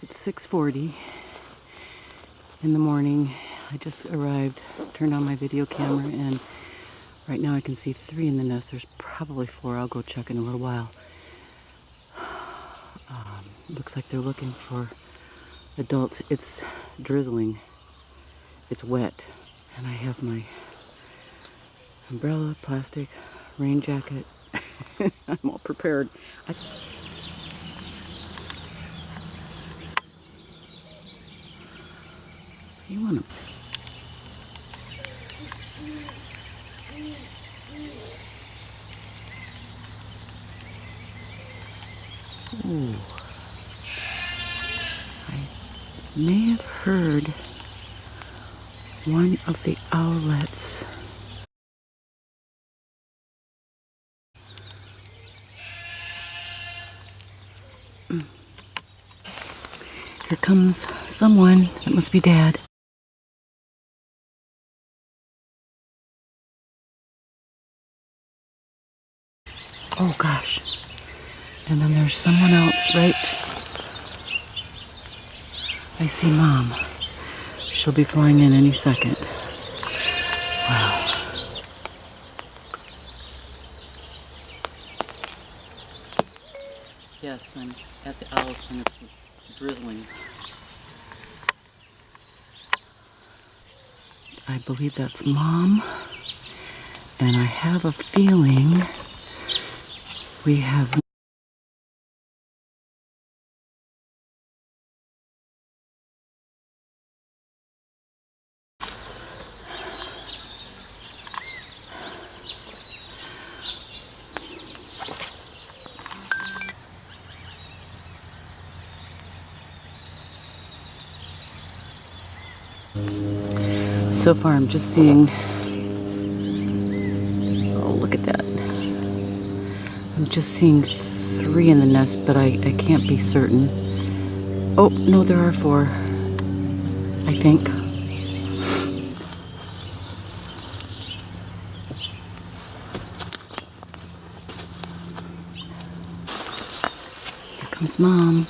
It's 6:40 in the morning. I just arrived, turned on my video camera, and right now I can see 3 in the nest. There's probably 4. I'll go check in a little while. Looks like they're looking for adults. It's drizzling. It's wet. And I have my umbrella, plastic, rain jacket. I'm all prepared. You want to... Ooh. I may have heard one of the owlets. Here comes someone. It must be Dad. Oh gosh. And then there's someone else, right? I see Mom. She'll be flying in any second. Wow. Yes, I'm at the owl's when it's drizzling. I believe that's Mom. And I have a feeling we have... So far I'm just seeing... Oh, look at that. I'm just seeing 3 in the nest, but I can't be certain. Oh, no, there are 4. I think. Here comes Mom.